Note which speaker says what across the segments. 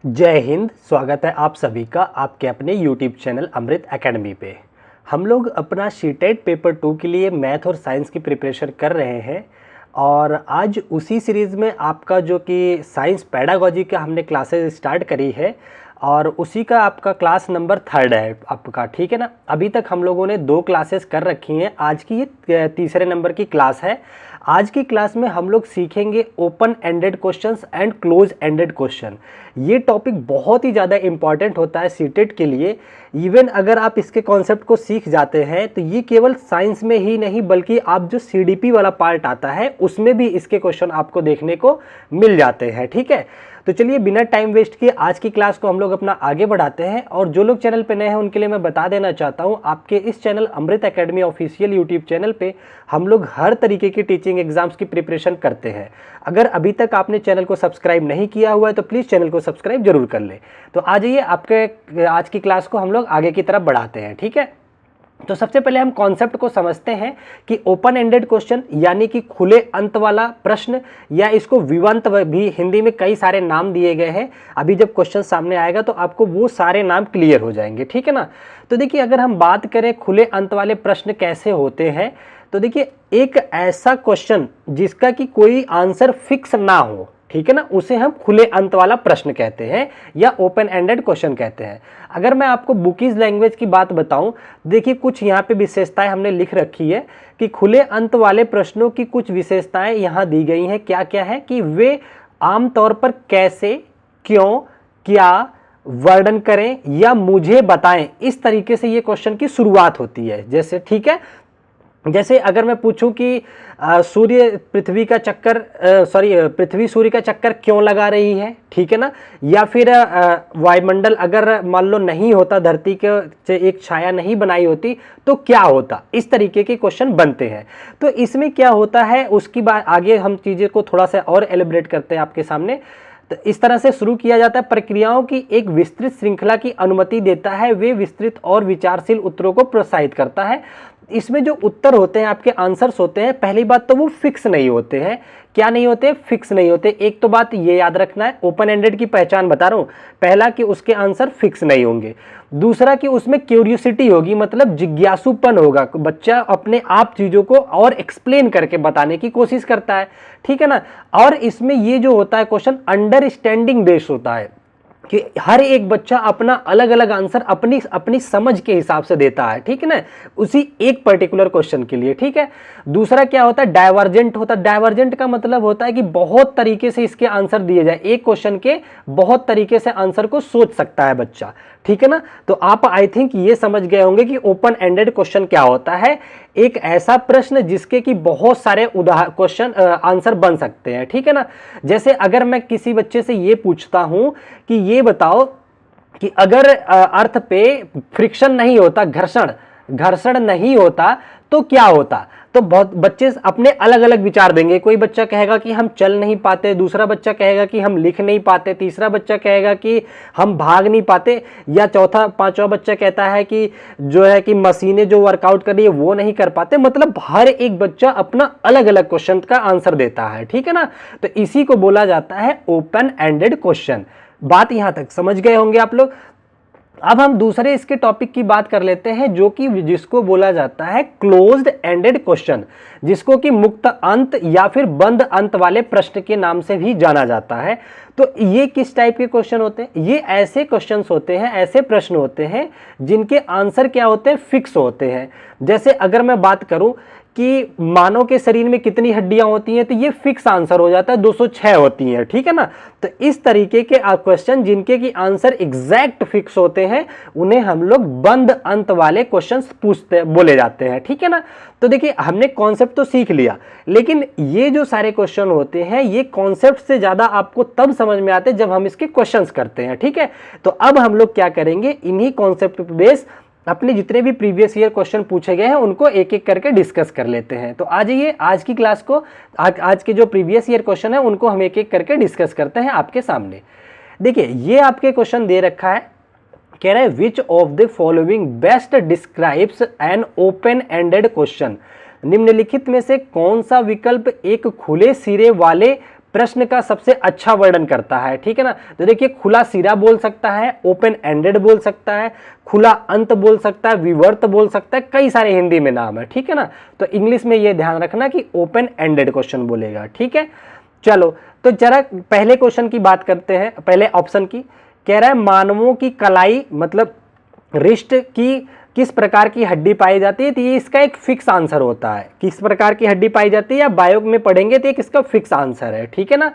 Speaker 1: जय हिंद। स्वागत है आप सभी का आपके अपने YouTube चैनल अमृत एकेडमी पे। हम लोग अपना सीटेट पेपर 2 के लिए मैथ और साइंस की प्रिपरेशन कर रहे हैं और आज उसी सीरीज़ में आपका जो कि साइंस पेडागोजी का हमने क्लासेस स्टार्ट करी है और उसी का आपका क्लास नंबर 3 है आपका, ठीक है ना। अभी तक हम लोगों ने 2 क्लासेस कर रखी हैं, आज की ये तीसरे नंबर की क्लास है। आज की क्लास में हम लोग सीखेंगे open ended questions and close ended question. ये टॉपिक बहुत ही ज़्यादा इंपॉर्टेंट होता है सीटेट के लिए। इवन अगर आप इसके कॉन्सेप्ट को सीख जाते हैं तो ये केवल साइंस में ही नहीं बल्कि आप जो सीडीपी वाला पार्ट आता है उसमें भी इसके क्वेश्चन आपको देखने को मिल जाते हैं, ठीक है। तो चलिए बिना टाइम वेस्ट किए आज की क्लास को हम लोग अपना आगे बढ़ाते हैं। और जो लोग चैनल पे नए हैं उनके लिए मैं बता देना चाहता हूँ, आपके इस चैनल अमृत एकेडमी ऑफिशियल यूट्यूब चैनल पे हम लोग हर तरीके की टीचिंग एग्जाम्स की प्रिपरेशन करते हैं। अगर अभी तक आपने चैनल को सब्सक्राइब नहीं किया हुआ है तो प्लीज़ चैनल को सब्सक्राइब जरूर कर ले। तो आ जाइए आपके आज की क्लास को हम लोग आगे की तरफ बढ़ाते हैं, ठीक है। तो सबसे पहले हम कॉन्सेप्ट को समझते हैं कि ओपन एंडेड क्वेश्चन यानी कि खुले अंत वाला प्रश्न, या इसको विवंत भी हिंदी में कई सारे नाम दिए गए हैं। अभी जब क्वेश्चन सामने आएगा तो आपको वो सारे नाम क्लियर हो जाएंगे, ठीक है ना। तो देखिए अगर हम बात करें खुले अंत वाले प्रश्न कैसे होते हैं, तो देखिए एक ऐसा क्वेश्चन जिसका कि कोई आंसर फिक्स ना हो, ठीक है ना, उसे हम खुले अंत वाला प्रश्न कहते हैं या ओपन एंडेड क्वेश्चन कहते हैं। अगर मैं आपको बुकीज लैंग्वेज की बात बताऊं, देखिए कुछ यहाँ पे विशेषताएं हमने लिख रखी है कि खुले अंत वाले प्रश्नों की कुछ विशेषताएं यहाँ दी गई हैं। क्या क्या है कि वे आमतौर पर कैसे, क्यों, क्या, वर्णन करें या मुझे बताएं, इस तरीके से ये क्वेश्चन की शुरुआत होती है। जैसे ठीक है, जैसे अगर मैं पूछूं कि पृथ्वी सूर्य का चक्कर क्यों लगा रही है, ठीक है ना, या फिर वायुमंडल अगर मान लो नहीं होता, धरती के से एक छाया नहीं बनाई होती तो क्या होता, इस तरीके के क्वेश्चन बनते हैं। तो इसमें क्या होता है उसकी बात आगे हम चीज़ें को थोड़ा सा और एलिब्रेट करते हैं आपके सामने। तो इस तरह से शुरू किया जाता है, प्रक्रियाओं की एक विस्तृत श्रृंखला की अनुमति देता है, वे विस्तृत और विचारशील उत्तरों को प्रोत्साहित करता है। इसमें जो उत्तर होते हैं, आपके आंसर्स होते हैं, पहली बात तो वो फिक्स नहीं होते हैं। क्या नहीं होते? फिक्स नहीं होते। एक तो बात ये याद रखना है, ओपन एंडेड की पहचान बता रहा हूं, पहला कि उसके आंसर फिक्स नहीं होंगे, दूसरा कि उसमें क्यूरियोसिटी होगी, मतलब जिज्ञासुपन होगा, बच्चा अपने आप चीजों को और एक्सप्लेन करके बताने की कोशिश करता है, ठीक है ना। और इसमें ये जो होता है क्वेश्चन अंडरस्टैंडिंग बेस्ड होता है कि हर एक बच्चा अपना अलग अलग आंसर अपनी अपनी समझ के हिसाब से देता है, ठीक है ना, उसी एक पर्टिकुलर क्वेश्चन के लिए, ठीक है। दूसरा क्या होता है? डाइवर्जेंट होता है। डाइवर्जेंट का मतलब होता है कि बहुत तरीके से इसके आंसर दिए जाए, एक क्वेश्चन के बहुत तरीके से आंसर को सोच सकता है बच्चा, ठीक है ना। तो आप आई थिंक ये समझ गए होंगे कि ओपन एंडेड क्वेश्चन क्या होता है। एक ऐसा प्रश्न जिसके कि बहुत सारे क्वेश्चन आंसर बन सकते हैं, ठीक है ना। जैसे अगर मैं किसी बच्चे से ये पूछता हूं कि ये बताओ कि अगर अर्थ पे फ्रिक्शन नहीं होता, घर्षण नहीं होता तो क्या होता, तो बहुत बच्चे अपने अलग अलग विचार देंगे। कोई बच्चा कहेगा कि हम चल नहीं पाते, दूसरा बच्चा कहेगा कि हम लिख नहीं पाते, तीसरा बच्चा कहेगा कि हम भाग नहीं पाते, या चौथा पांचवा बच्चा कहता है कि जो है कि मशीनें जो वर्कआउट कर रही है वो नहीं कर पाते। मतलब हर एक बच्चा अपना अलग अलग क्वेश्चन का आंसर देता है, ठीक है ना। तो इसी को बोला जाता है ओपन एंडेड क्वेश्चन। बात यहां तक समझ गए होंगे आप लोग। अब हम दूसरे इसके टॉपिक की बात कर लेते हैं जो कि जिसको बोला जाता है क्लोज्ड एंडेड क्वेश्चन, जिसको कि मुक्त अंत या फिर बंद अंत वाले प्रश्न के नाम से भी जाना जाता है। तो ये किस टाइप के क्वेश्चन होते हैं? ये ऐसे क्वेश्चंस होते हैं, ऐसे प्रश्न होते हैं जिनके आंसर क्या होते हैं? फिक्स होते हैं। जैसे अगर मैं बात करूं कि मानव के शरीर में कितनी हड्डियां होती हैं, तो ये फिक्स आंसर हो जाता है 206 होती हैं, ठीक है ना। तो इस तरीके के क्वेश्चन जिनके की आंसर एग्जैक्ट फिक्स होते हैं उन्हें हम लोग बंद अंत वाले क्वेश्चंस बोले जाते हैं, ठीक है ना। तो देखिए हमने कॉन्सेप्ट तो सीख लिया, लेकिन ये जो सारे क्वेश्चन होते हैं ये कॉन्सेप्ट से ज्यादा आपको तब समझ में आते हैं जब हम इसके क्वेश्चंस करते हैं, ठीक है। तो अब हम लोग क्या करेंगे, इन्हीं कॉन्सेप्ट बेस अपने जितने भी प्रीवियस ईयर क्वेश्चन पूछे गए हैं उनको एक एक करके डिस्कस कर लेते हैं। तो आज ये आज की क्लास को आज के जो प्रीवियस ईयर क्वेश्चन है उनको हम एक एक करके डिस्कस करते हैं आपके सामने। देखिए ये आपके क्वेश्चन दे रखा है, कह रहा है which of the following best describes an open ended question. निम्नलिखित में से कौन सा विकल्प एक खुले सिरे वाले प्रश्न का सबसे अच्छा वर्णन करता है, ठीक है ना। तो देखिए खुला सिरा बोल सकता है, ओपन एंडेड बोल सकता है, खुला अंत बोल सकता है, विवर्त बोल सकता है, कई सारे हिंदी में नाम है, ठीक है ना। तो इंग्लिश में ये ध्यान रखना कि ओपन एंडेड क्वेश्चन बोलेगा, ठीक है। चलो तो जरा पहले क्वेश्चन की बात करते हैं, पहले ऑप्शन की। कह रहा है मानवों की कलाई मतलब रिस्ट की किस प्रकार की हड्डी पाई जाती है, तो ये इसका एक फिक्स आंसर होता है। किस प्रकार की हड्डी पाई जाती है या बायो में पढ़ेंगे तो एक इसका फिक्स आंसर है, ठीक है ना।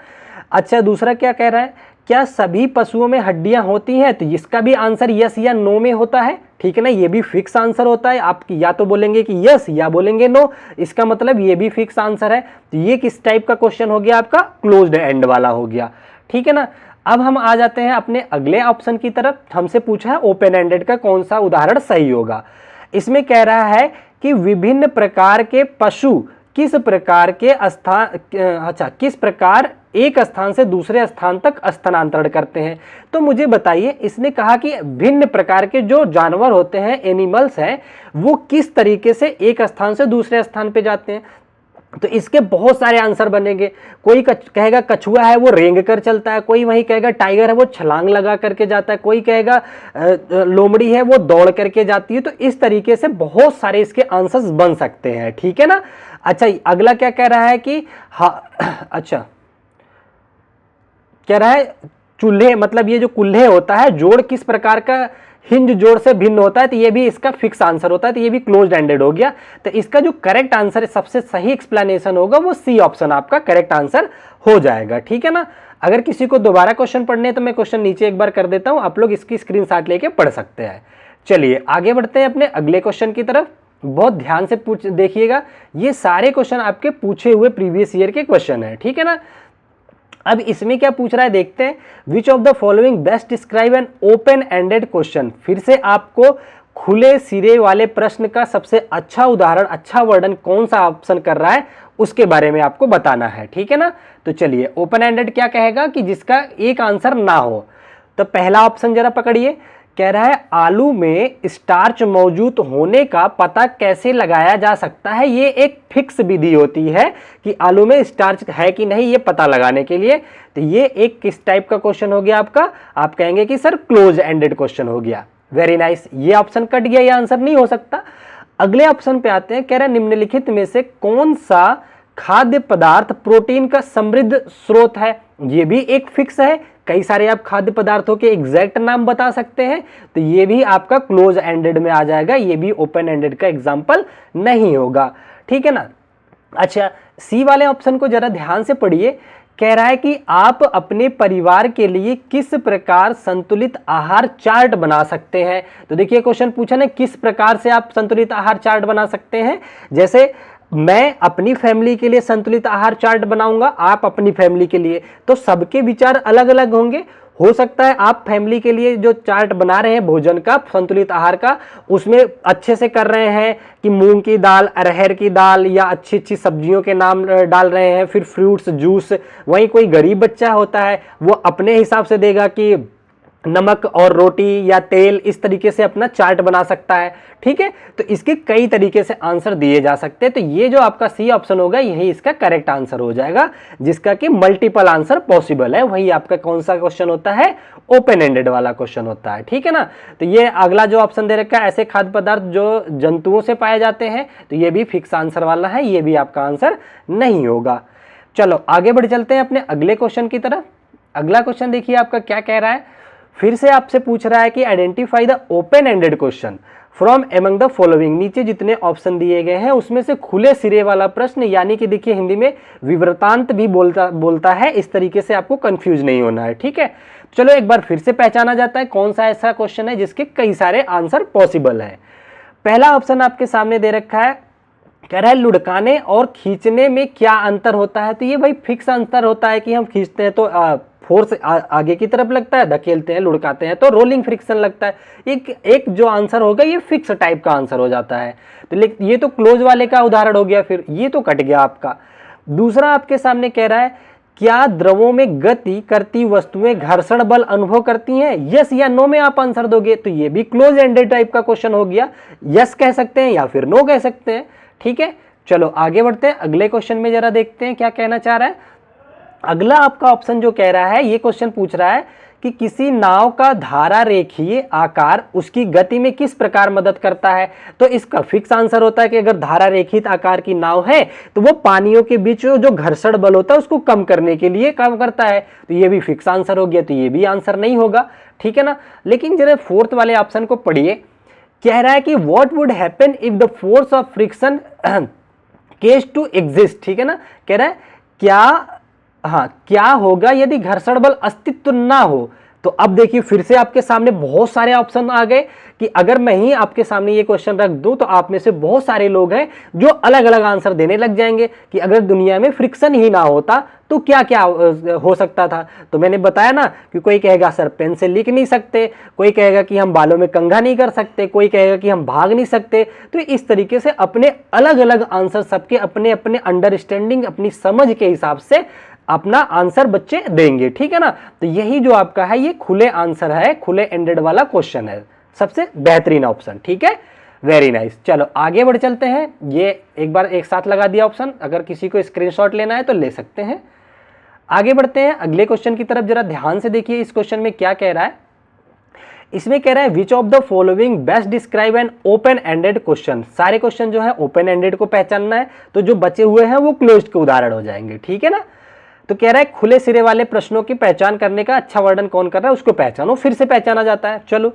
Speaker 1: अच्छा दूसरा क्या कह रहा है, क्या सभी पशुओं में हड्डियां होती हैं, तो इसका भी आंसर यस या नो में होता है, ठीक है ना। ये भी फिक्स आंसर होता है, आप या तो बोलेंगे कि यस या बोलेंगे नो, इसका मतलब ये भी फिक्स आंसर है। तो ये किस टाइप का क्वेश्चन हो गया आपका, क्लोज्ड एंड वाला हो गया, ठीक है ना। अब हम आ जाते हैं अपने अगले ऑप्शन की तरफ। हमसे पूछा है ओपन एंडेड का कौन सा उदाहरण सही होगा। इसमें कह रहा है कि विभिन्न प्रकार के पशु किस प्रकार के किस प्रकार एक स्थान से दूसरे स्थान तक स्थानांतरण करते हैं। तो मुझे बताइए, इसने कहा कि भिन्न प्रकार के जो जानवर होते हैं, एनिमल्स हैं, वो किस तरीके से एक स्थान से दूसरे स्थान पे जाते हैं। तो इसके बहुत सारे आंसर बनेंगे। कोई कहेगा कछुआ है वो रेंग कर चलता है, कोई वही कहेगा टाइगर है वो छलांग लगा करके जाता है, कोई कहेगा लोमड़ी है वो दौड़ करके जाती है। तो इस तरीके से बहुत सारे इसके आंसर्स बन सकते हैं, ठीक है ना। अच्छा अगला क्या कह रहा है कि अच्छा कह रहा है चूल्हे मतलब ये जो कुल्हे होता है जोड़ किस प्रकार का हिंज जोड़ से भिन्न होता है, तो ये भी इसका फिक्स आंसर होता है। तो ये भी क्लोज्ड एंडेड हो गया। तो इसका जो करेक्ट आंसर सबसे सही एक्सप्लेनेशन होगा वो सी ऑप्शन आपका करेक्ट आंसर हो जाएगा, ठीक है ना। अगर किसी को दोबारा क्वेश्चन पढ़ने तो मैं क्वेश्चन नीचे एक बार कर देता हूं, आप लोग इसकी स्क्रीनशॉट लेके पढ़ सकते हैं। चलिए आगे बढ़ते हैं अपने अगले क्वेश्चन की तरफ। बहुत ध्यान से देखिएगा, ये सारे क्वेश्चन आपके पूछे हुए प्रीवियस ईयर के क्वेश्चन है, ठीक है ना। अब इसमें क्या पूछ रहा है देखते हैं। Which of the following best describe an open ended question. फिर से आपको खुले सिरे वाले प्रश्न का सबसे अच्छा उदाहरण, अच्छा वर्णन कौन सा ऑप्शन कर रहा है उसके बारे में आपको बताना है, ठीक है ना। तो चलिए ओपन एंडेड क्या कहेगा कि जिसका एक आंसर ना हो। तो पहला ऑप्शन जरा पकड़िए, कह रहा है आलू में स्टार्च मौजूद होने का पता कैसे लगाया जा सकता है। ये एक फिक्स विधि होती है कि आलू में स्टार्च है कि नहीं ये पता लगाने के लिए। तो ये एक किस टाइप का क्वेश्चन हो गया आपका, आप कहेंगे कि सर क्लोज एंडेड क्वेश्चन हो गया। वेरी नाइस, ये ऑप्शन कट गया, ये आंसर नहीं हो सकता। अगले ऑप्शन पे आते हैं, कह रहा है निम्नलिखित में से कौन सा खाद्य पदार्थ प्रोटीन का समृद्ध स्रोत है। ये भी एक फिक्स है, कई सारे आप खाद्य पदार्थों के एग्जैक्ट नाम बता सकते हैं। तो ये भी आपका क्लोज एंडेड में आ जाएगा, ये भी ओपन एंडेड का एग्जाम्पल नहीं होगा, ठीक है ना। अच्छा सी वाले ऑप्शन को जरा ध्यान से पढ़िए। कह रहा है कि आप अपने परिवार के लिए किस प्रकार संतुलित आहार चार्ट बना सकते हैं। तो देखिए क्वेश्चन पूछा ना किस प्रकार से आप संतुलित आहार चार्ट बना सकते हैं। जैसे मैं अपनी फैमिली के लिए संतुलित आहार चार्ट बनाऊंगा, आप अपनी फैमिली के लिए, तो सबके विचार अलग अलग होंगे। हो सकता है आप फैमिली के लिए जो चार्ट बना रहे हैं भोजन का, संतुलित आहार का, उसमें अच्छे से कर रहे हैं कि मूंग की दाल, अरहर की दाल या अच्छी अच्छी सब्जियों के नाम डाल रहे हैं, फिर फ्रूट्स जूस। वहीं कोई गरीब बच्चा होता है वो अपने हिसाब से देगा कि नमक और रोटी या तेल, इस तरीके से अपना चार्ट बना सकता है, ठीक है। तो इसके कई तरीके से आंसर दिए जा सकते हैं। तो ये जो आपका सी ऑप्शन होगा यही इसका करेक्ट आंसर हो जाएगा, जिसका कि मल्टीपल आंसर पॉसिबल है। वही आपका कौन सा क्वेश्चन होता है, ओपन एंडेड वाला क्वेश्चन होता है, ठीक है ना। तो ये अगला जो ऑप्शन दे रखा है ऐसे खाद्य पदार्थ जो जंतुओं से पाए जाते हैं, तो ये भी फिक्स आंसर वाला है, ये भी आपका आंसर नहीं होगा। चलो आगे बढ़ चलते हैं अपने अगले क्वेश्चन की तरफ। अगला क्वेश्चन देखिए आपका क्या कह रहा है। फिर से आपसे पूछ रहा है कि identify the open ended question from among the following. नीचे जितने ऑप्शन दिए गए हैं उसमें से खुले सिरे वाला प्रश्न, यानी कि देखिए हिंदी में विवृतांत भी बोलता है, इस तरीके से आपको कंफ्यूज नहीं होना है, ठीक है। चलो एक बार फिर से पहचाना जाता है कौन सा ऐसा क्वेश्चन है जिसके कई सारे आंसर पॉसिबल है। पहला ऑप्शन आपके सामने दे रखा है, कह रहा है लुढ़काने और खींचने में क्या अंतर होता है। तो ये भाई फिक्स अंतर होता है कि हम खींचते हैं तो फोर्स आगे की तरफ लगता है, धकेलते हैं लुढ़काते हैं तो रोलिंग फ्रिक्शन लगता है। एक जो आंसर होगा ये फिक्स टाइप का आंसर हो जाता है। तो ये तो क्लोज वाले का उदाहरण हो गया, फिर ये तो कट गया आपका। दूसरा आपके सामने कह रहा है क्या द्रवों में गति करती वस्तुएं घर्षण बल अनुभव करती हैं। यस या नो में आप आंसर दोगे, तो ये भी क्लोज एंडेड टाइप का क्वेश्चन हो गया। यस कह सकते हैं या फिर नो कह सकते हैं, ठीक है। चलो आगे बढ़ते हैं, अगले क्वेश्चन में जरा देखते हैं क्या कहना चाह रहा है। अगला आपका ऑप्शन जो कह रहा है, ये क्वेश्चन पूछ रहा है कि किसी नाव का धारा रेखीय आकार उसकी गति में किस प्रकार मदद करता है। तो इसका फिक्स आंसर होता है कि अगर धारा रेखित आकार की नाव है तो वो पानियों के बीच जो घर्षण बल होता है उसको कम करने के लिए काम करता है। तो ये भी फिक्स आंसर हो गया, तो ये भी आंसर नहीं होगा, ठीक है ना। लेकिन जरा फोर्थ वाले ऑप्शन को पढ़िए, कह रहा है कि what would happen if the force of friction cease to exist, ठीक है ना। कह रहा है क्या होगा यदि घर्षण बल अस्तित्व ना हो। तो अब देखिए फिर से आपके सामने बहुत सारे ऑप्शन आ गए कि अगर मैं ही आपके सामने ये क्वेश्चन रख दूं तो आप में से बहुत सारे लोग हैं जो अलग अलग आंसर देने लग जाएंगे कि अगर दुनिया में फ्रिक्शन ही ना होता तो क्या क्या हो सकता था। तो मैंने बताया ना कि कोई कहेगा सर पेन से लिख नहीं सकते, कोई कहेगा कि हम बालों में कंघा नहीं कर सकते, कोई कहेगा कि हम भाग नहीं सकते। तो इस तरीके से अपने अलग अलग आंसर, सबके अपने अपने अंडरस्टैंडिंग, अपनी समझ के हिसाब से अपना आंसर बच्चे देंगे, ठीक है ना। तो यही जो आपका है ये खुले आंसर है, खुले एंडेड वाला क्वेश्चन है, सबसे बेहतरीन ऑप्शन, ठीक है। Very nice. चलो आगे बढ़ चलते हैं। ये एक बार एक साथ लगा दिया ऑप्शन, अगर किसी को स्क्रीनशॉट लेना है तो ले सकते हैं। आगे बढ़ते हैं अगले क्वेश्चन की तरफ, जरा ध्यान से देखिए इस क्वेश्चन में क्या कह रहा है। इसमें कह रहा है which of the following best describe an open ended question. सारे क्वेश्चन जो है ओपन एंडेड को पहचानना है, तो जो बचे हुए हैं वो क्लोज्ड के उदाहरण हो जाएंगे, ठीक है ना। तो कह रहा है खुले सिरे वाले प्रश्नों की पहचान करने का अच्छा वर्णन कौन कर रहा है, उसको पहचानो। फिर से पहचाना जाता है। चलो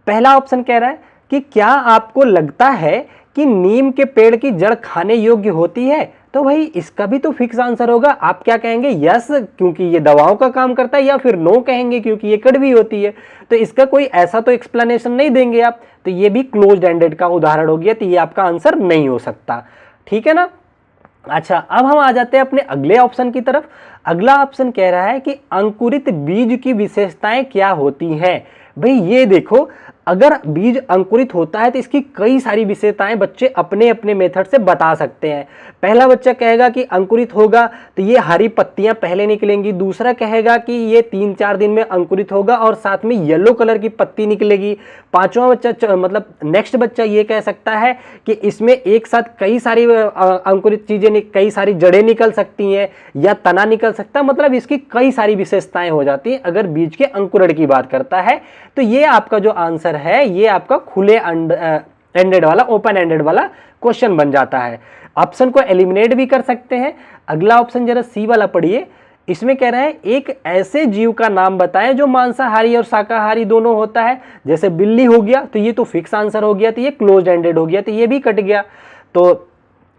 Speaker 1: पहला ऑप्शन कह रहा है कि क्या आपको लगता है कि नीम के पेड़ की जड़ खाने योग्य होती है। तो भाई इसका भी तो फिक्स आंसर होगा। आप क्या कहेंगे, यस क्योंकि ये दवाओं का काम करता है, या फिर नो कहेंगे क्योंकि ये कड़वी होती है। तो इसका कोई ऐसा तो एक्सप्लेनेशन नहीं देंगे आप, तो ये भी क्लोज्ड एंडेड का उदाहरण हो गया, तो ये आपका आंसर नहीं हो सकता, ठीक है ना। अच्छा अब हम आ जाते हैं अपने अगले ऑप्शन की तरफ। अगला ऑप्शन कह रहा है कि अंकुरित बीज की विशेषताएं क्या होती हैं। भाई ये देखो, अगर बीज अंकुरित होता है तो इसकी कई सारी विशेषताएं बच्चे अपने अपने मेथड से बता सकते हैं। पहला बच्चा कहेगा कि अंकुरित होगा तो ये हरी पत्तियां पहले निकलेंगी, दूसरा कहेगा कि ये 3-4 दिन में अंकुरित होगा और साथ में येलो कलर की पत्ती निकलेगी। पांचवा बच्चा मतलब नेक्स्ट बच्चा ये कह सकता है कि इसमें एक साथ कई सारी अंकुरित चीजें, कई सारी जड़ें निकल सकती हैं या तना निकल सकता है, मतलब इसकी कई सारी विशेषताएं हो जाती हैं अगर बीज के अंकुरण की बात करता है। तो ये आपका जो आंसर है ये आपका खुले एंडेड वाला, ओपन एंडेड वाला क्वेश्चन बन जाता है। ऑप्शन को एलिमिनेट भी कर सकते हैं। अगला ऑप्शन जरा सी वाला पढ़िए। इसमें कह रहा है एक ऐसे जीव का नाम बताएं जो मांसाहारी और शाकाहारी दोनों होता है। जैसे बिल्ली हो गया, तो ये तो फिक्स आंसर हो गया, तो ये क्लोज एंडेड हो गया, तो ये भी कट गया। तो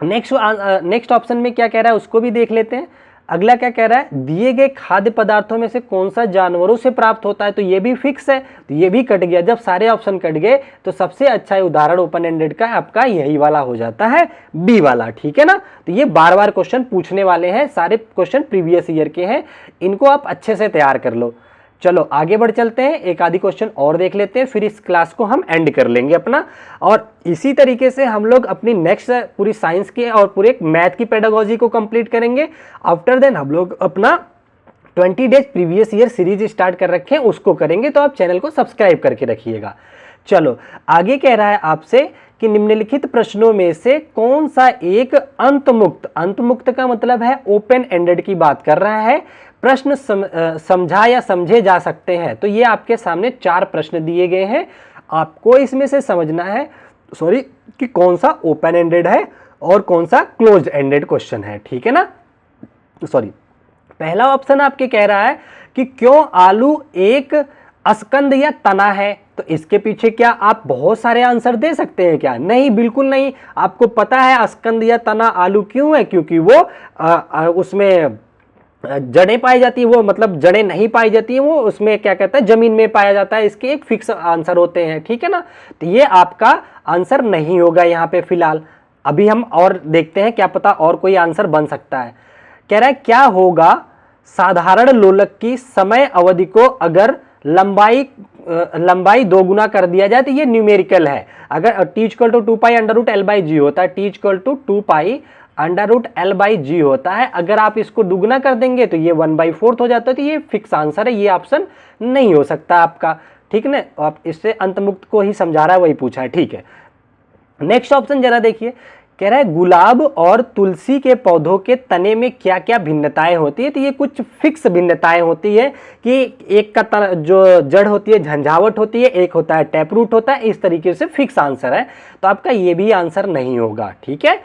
Speaker 1: नेक्स्ट ऑप्शन में क्या कह रहा है उसको भी देख लेते हैं। अगला क्या कह रहा है, दिए गए खाद्य पदार्थों में से कौन सा जानवरों से प्राप्त होता है। तो ये भी फिक्स है, तो ये भी कट गया। जब सारे ऑप्शन कट गए तो सबसे अच्छा उदाहरण ओपन एंडेड का आपका यही वाला हो जाता है, बी वाला, ठीक है ना। तो ये बार बार क्वेश्चन पूछने वाले हैं, सारे क्वेश्चन प्रीवियस ईयर के हैं, इनको आप अच्छे से तैयार कर लो। चलो आगे बढ़ चलते हैं, एक आधी क्वेश्चन और देख लेते हैं, फिर इस क्लास को हम एंड कर लेंगे अपना। और इसी तरीके से हम लोग अपनी नेक्स्ट पूरी साइंस की और पूरे मैथ की पेडागोजी को कंप्लीट करेंगे। आफ्टर देन हम लोग अपना 20 days previous year series start कर रखे हैं, उसको करेंगे। तो आप चैनल को सब्सक्राइब करके रखिएगा। चलो आगे कह रहा है आपसे कि निम्नलिखित प्रश्नों में से कौन सा एक अंतमुक्त का मतलब है ओपन एंडेड की बात कर रहा है, प्रश्न समझा या समझे जा सकते हैं। तो ये आपके सामने 4 प्रश्न दिए गए हैं, आपको इसमें से समझना है कि कौन सा ओपन एंडेड है और कौन सा क्लोज्ड एंडेड क्वेश्चन है, ठीक है ना। पहला ऑप्शन आपके कह रहा है कि क्यों आलू एक अस्कंद या तना है। तो इसके पीछे क्या आप बहुत सारे आंसर दे सकते हैं क्या? नहीं, बिल्कुल नहीं। आपको पता है अस्कंद या तना आलू क्यों है, क्योंकि वो उसमें जड़ें पाई जाती है, वो मतलब जड़ें नहीं पाई जाती है, वो उसमें क्या कहता है जमीन में पाया जाता है। इसके एक फिक्स आंसर होते हैं, ठीक है ना। तो ये आपका आंसर नहीं होगा यहाँ पे फिलहाल। अभी हम और देखते हैं, क्या पता और कोई आंसर बन सकता है। कह रहा है क्या होगा साधारण लोलक की समय अवधि को अगर लंबाई 2 गुना कर दिया जाए। तो ये न्यूमेरिकल है। अगर t=2π√L/g होता है, t=2π√L/g होता है। अगर आप इसको दुगना कर देंगे तो ये 1/4 हो जाता है। तो ये फिक्स आंसर है, ये ऑप्शन नहीं हो सकता आपका, ठीक है ना। आप इससे अंतमुक्त को ही समझा रहा है, वही पूछा है, ठीक है। नेक्स्ट ऑप्शन जरा देखिए, कह रहा है गुलाब और तुलसी के पौधों के तने में क्या क्या भिन्नताएं होती है। तो ये कुछ फिक्स भिन्नताएं होती है कि एक का जो जड़ होती है झंझावट होती है, एक होता है टैप रूट होता है, इस तरीके से फिक्स आंसर है। तो आपका ये भी आंसर नहीं होगा। ठीक है,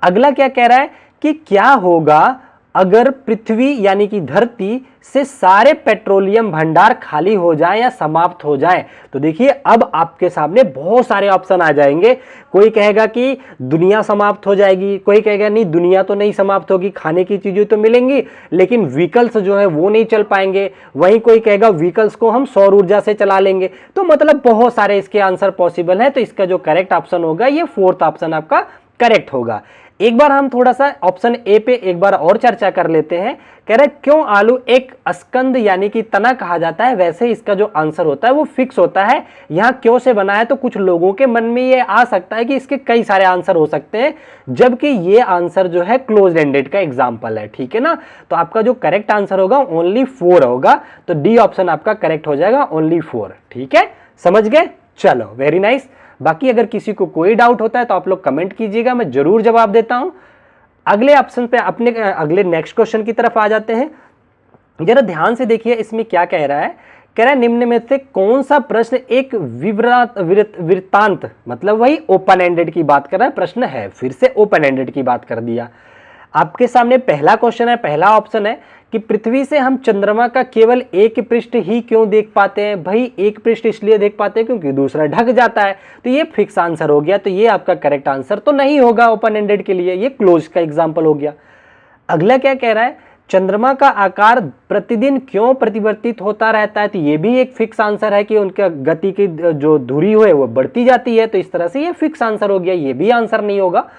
Speaker 1: अगला क्या कह रहा है कि क्या होगा अगर पृथ्वी यानी कि धरती से सारे पेट्रोलियम भंडार खाली हो जाए या समाप्त हो जाए। तो देखिए अब आपके सामने बहुत सारे ऑप्शन आ जाएंगे। कोई कहेगा कि दुनिया समाप्त हो जाएगी, कोई कहेगा नहीं दुनिया तो नहीं समाप्त होगी, खाने की चीजें तो मिलेंगी लेकिन व्हीकल्स जो है वो नहीं चल पाएंगे। वहीं कोई कहेगा व्हीकल्स को हम सौर ऊर्जा से चला लेंगे। तो मतलब बहुत सारे इसके आंसर पॉसिबल है। तो इसका जो करेक्ट ऑप्शन होगा ये फोर्थ ऑप्शन आपका करेक्ट होगा। एक बार हम थोड़ा सा ऑप्शन ए पे एक बार और चर्चा कर लेते हैं। कह रहे क्यों आलू एक स्कंद यानी कि तना कहा जाता है। वैसे इसका जो आंसर होता है वो फिक्स होता है। यहाँ क्यों से बना है तो कुछ लोगों के मन में ये आ सकता है कि इसके कई सारे आंसर हो सकते हैं, जबकि ये आंसर जो है क्लोज एंडेड का एग्जाम्पल है। ठीक है ना, तो आपका जो करेक्ट आंसर होगा ओनली 4 होगा। तो डी ऑप्शन आपका करेक्ट हो जाएगा, ओनली 4। ठीक है, समझ गए? चलो वेरी नाइस। बाकी अगर किसी को कोई डाउट होता है तो आप लोग कमेंट कीजिएगा, मैं जरूर जवाब देता हूं। अगले ऑप्शन पे अपने अगले नेक्स्ट क्वेश्चन की तरफ आ जाते हैं। जरा ध्यान से देखिए इसमें क्या कह रहा है। कह रहा है निम्न में से कौन सा प्रश्न एक वृत्तांत, मतलब वही ओपन एंडेड की बात कर रहा है, प्रश्न है फिर से ओपन एंडेड की बात कर दिया। आपके सामने पहला क्वेश्चन है, पहला ऑप्शन है कि पृथ्वी से हम चंद्रमा का केवल एक पृष्ठ ही क्यों देख पाते हैं। भाई एक पृष्ठ इसलिए देख पाते हैं क्योंकि दूसरा ढक जाता है। तो ये फिक्स आंसर हो गया। तो ये आपका करेक्ट आंसर तो नहीं होगा ओपन एंडेड के लिए, ये क्लोज का एग्जांपल हो गया। अगला क्या कह रहा है, चंद्रमा का आकार प्रतिदिन क्यों परिवर्तित होता रहता है। तो ये भी एक फिक्स आंसर है कि उनका गति की जो दूरी है वो बढ़ती जाती है। तो इस तरह से ये फिक्स आंसर हो गया, ये भी आंसर नहीं होगा।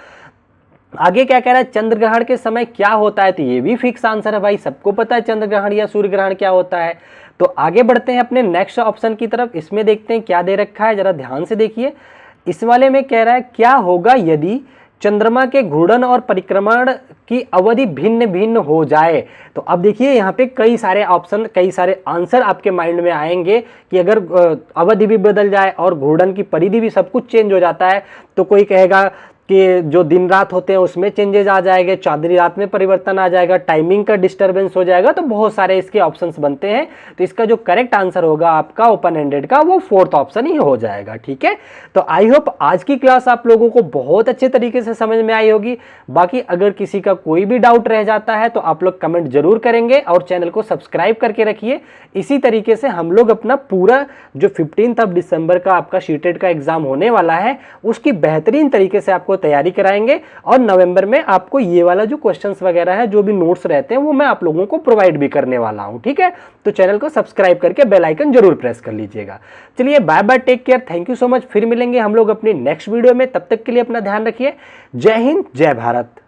Speaker 1: आगे क्या कह रहा है, चंद्र ग्रहण के समय क्या होता है। तो ये भी फिक्स आंसर है, भाई सबको पता है चंद्र ग्रहण या सूर्य ग्रहण क्या होता है। तो आगे बढ़ते हैं अपने नेक्स्ट ऑप्शन की तरफ। इसमें देखते हैं क्या दे रखा है, जरा ध्यान से देखिए। इस वाले में कह रहा है क्या होगा यदि चंद्रमा के घूर्णन और परिक्रमण की अवधि भिन्न भिन्न हो जाए। तो अब देखिए यहाँ पे कई सारे ऑप्शन, कई सारे आंसर आपके माइंड में आएंगे कि अगर अवधि भी बदल जाए और घूर्णन की परिधि भी सब कुछ चेंज हो जाता है। तो कोई कहेगा कि जो दिन रात होते हैं उसमें चेंजेस आ जाएंगे, चांदनी रात में परिवर्तन आ जाएगा, टाइमिंग का डिस्टरबेंस हो जाएगा। तो बहुत सारे इसके ऑप्शंस बनते हैं। तो इसका जो करेक्ट आंसर होगा आपका ओपन एंडेड का वो फोर्थ ऑप्शन ही हो जाएगा। ठीक है, तो आई होप आज की क्लास आप लोगों को बहुत अच्छे तरीके से समझ में आई होगी। बाकी अगर किसी का कोई भी डाउट रह जाता है तो आप लोग कमेंट जरूर करेंगे और चैनल को सब्सक्राइब करके रखिए। इसी तरीके से हम लोग अपना पूरा जो 15 दिसंबर का आपका शीटेड का एग्जाम होने वाला है उसकी बेहतरीन तरीके से आपको तैयारी कराएंगे। और नवंबर में आपको ये वाला जो क्वेश्चंस वगैरह है, जो भी नोट्स रहते हैं वो मैं आप लोगों को प्रोवाइड भी करने वाला हूं। ठीक है, तो चैनल को सब्सक्राइब करके बेल आइकन जरूर प्रेस कर लीजिएगा। चलिए bye bye, take care, thank you so much. फिर मिलेंगे हम लोग अपनी नेक्स्ट वीडियो में, तब तक के लिए अपना ध्यान रखिए। जय हिंद, जय भारत।